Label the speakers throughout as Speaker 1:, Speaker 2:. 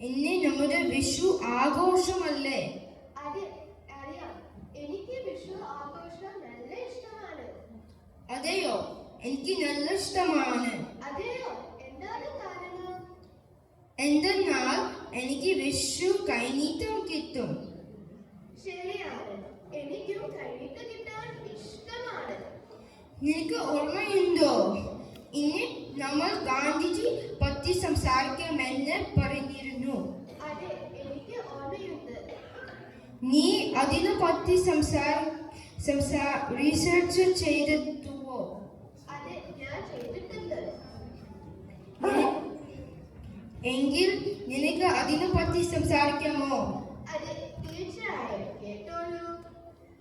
Speaker 1: ഇന്ന് നമ്മുടെ വിഷു ആഘോഷമല്ലേ?
Speaker 2: അതെ, അറിയാം. എനിക്ക് വിഷു ആഘോഷം നല്ല ഇഷ്ടമാണ്.
Speaker 1: അതെയോ? എനിക്ക് നല്ല ഇഷ്ടമാണ്.
Speaker 2: അതെയോ? എന്താണ് കാരണം?
Speaker 1: എന്തെന്നാൽ എനിക്ക് വിഷു കൈനീട്ടം കിട്ടും.
Speaker 2: ശരിയാണ്, എനിക്കും കൈനീട്ടം കിട്ടാൻ ഇഷ്ടമാണ്.
Speaker 1: നിനക്ക് ഓർമ്മയുണ്ടോ, ഇന്ന് നമ്മൾ ഗാന്ധിജി പറ്റി സംസാരിക്കാമെന്ന് പറഞ്ഞിരുന്നു.
Speaker 2: അതെ, എനിക്ക് ഓർമ്മയുണ്ട്.
Speaker 1: നീ അതിനെ പറ്റി റിസർച്ച് ചെയ്തിട്ടുവോ?
Speaker 2: അതെ, ഞാൻ ചെയ്തിട്ടുണ്ട്.
Speaker 1: എങ്കിൽ നിനക്ക് അതിനെ പറ്റി സംസാരിക്കാമോ?
Speaker 2: അതെ, തീർച്ചയായും. കേട്ടോളൂ.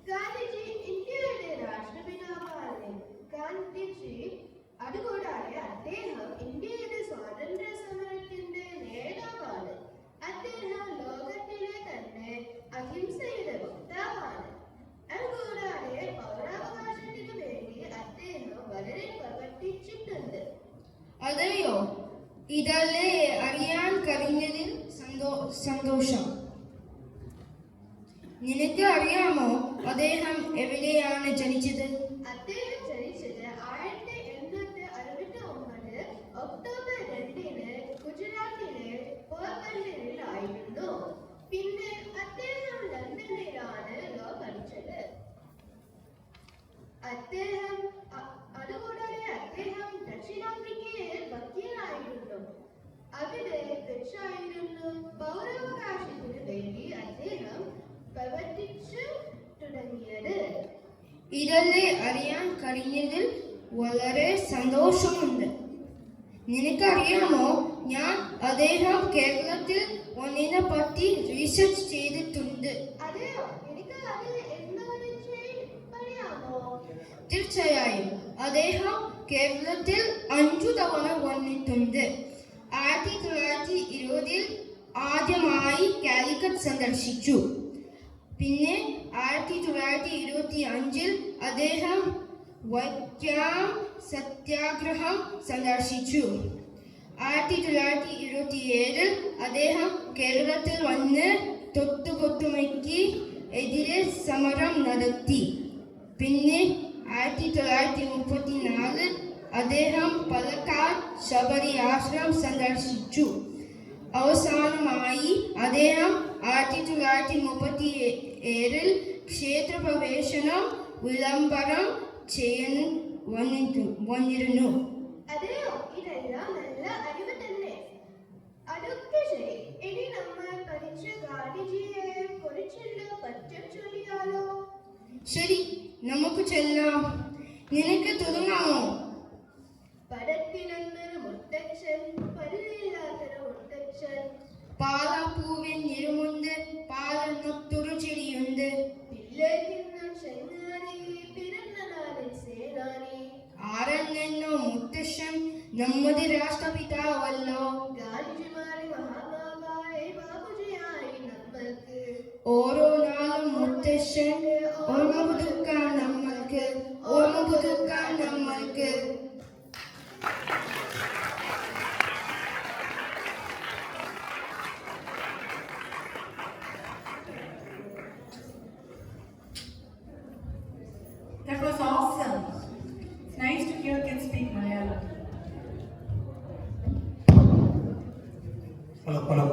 Speaker 2: ഗാന്ധിജി ഇന്ത്യയുടെ രാഷ്ട്രപിതാവാണ്. ഗാന്ധിജി അതുകൂടാതെ അദ്ദേഹം ഇന്ത്യയുടെ സ്വാതന്ത്ര്യ സമരത്തിന്റെ നേതാവാണ്. അദ്ദേഹം ലോകത്തിലെ തന്നെ അഹിംസയുടെ വക്താവാണ്. അതുകൂടാതെ പൗരാവകാശത്തിനു വേണ്ടി അദ്ദേഹം വളരെ പ്രവർത്തിച്ചിട്ടുണ്ട്.
Speaker 1: അതെയോ? ഇതല്ലേ അറിയാൻ കഴിഞ്ഞതിൽ സന്തോഷം. നിനക്ക് അറിയാമോ അദ്ദേഹം എവിടെയാണ് ജനിച്ചത്?
Speaker 2: അദ്ദേഹം ജനിച്ചത് 1869 ഒക്ടോബർ 2 ഗുജറാത്തിലെ പോർബന്ദറിലായിരുന്നു. പിന്നെ അദ്ദേഹം ലണ്ടനിലാണ് ലോ പഠിച്ചത്. അതുകൂടാതെ അദ്ദേഹം ദക്ഷിണാഫ്രിക്കയിൽ വക്കീലായിരുന്നു. അവിടെ വെച്ചായിരുന്നു പൗരാവകാശത്തിനു വേണ്ടി അദ്ദേഹം പ്രവർത്തിച്ചു തുടങ്ങിയത്.
Speaker 1: ഇതല്ലേ അറിയാൻ കഴിഞ്ഞതിൽ വളരെ സന്തോഷമുണ്ട്. നിനക്കറിയാമോ, ഞാൻ അദ്ദേഹം കേരളത്തിൽ ഒന്നിനെ പറ്റി റിസർച്ച് ചെയ്തിട്ടുണ്ട്.
Speaker 2: അതെയോ? എനിക്ക് അത് എന്താണ് പറയാമോ?
Speaker 1: തീർച്ചയായും. അദ്ദേഹം കേരളത്തിൽ 5 തവണ വന്നിട്ടുണ്ട്. 1920 ആദ്യമായി കാലിക്കറ്റ് സന്ദർശിച്ചു. പിന്നെ 1925 അദ്ദേഹം വൈക്കം സത്യാഗ്രഹം സന്ദർശിച്ചു. 1927 അദ്ദേഹം കേരളത്തിൽ വന്ന് തൊട്ടുകൊട്ടുമയ്ക്ക് എതിരെ സമരം നടത്തി. പിന്നെ 1934 അദ്ദേഹം പാലക്കാട് ശബരി ആശ്രമം സന്ദർശിച്ചു. അവസാനമായി അദ്ദേഹം 1937 ക്ഷേത്രപ്രവേശനം വിളംബരം ചെയ്യാൻ വന്നിരുന്നു.
Speaker 2: അതെയോ? ഇതെല്ലാം നല്ല അറിവ് തന്നെ. അതൊക്കെ ശരി. ഇനി നമ്മൾ പഠിച്ച ഗാന്ധിജിയെ കുറിച്ചുള്ള പദ്യം ചൊല്ലിയാലോ?
Speaker 1: ശരി, നമുക്ക് ചെല്ലാം. നിനക്ക് തുടങ്ങാമോ?
Speaker 2: പടത്തിനൊന്നൊരു മുത്തച്ഛൻ, പല്ലില്ലാത്തൊരു മുത്തച്ഛൻ.
Speaker 1: പാലപ്പൂവിൻ നിറമുണ്ട്, പാലനൊത്തൊരു ചെടിയുണ്ട്.
Speaker 2: പിള്ളേക്കുന്ന ചെങ്ങാതി, പിറന്ന നാളിൽ സേനാനി.
Speaker 1: ആരെന്നോ മുത്തശ്ശൻ നമ്മുടെ രാഷ്ട്രപിതാവല്ലോ.
Speaker 2: ഗാന്ധിജിമാരി മഹാത്മാവായി ബാബുജിയായി നമ്മൾക്ക്.
Speaker 1: ഓരോ നാളും മുത്തശ്ശൻ ഓർമ്മ പുതുക്കാൻ നമ്മൾക്ക്, ഓർമ്മ പുതുക്കാൻ നമ്മൾക്ക്.
Speaker 3: That was awesome. It's nice to hear kids speak Malayalam.
Speaker 4: Hello.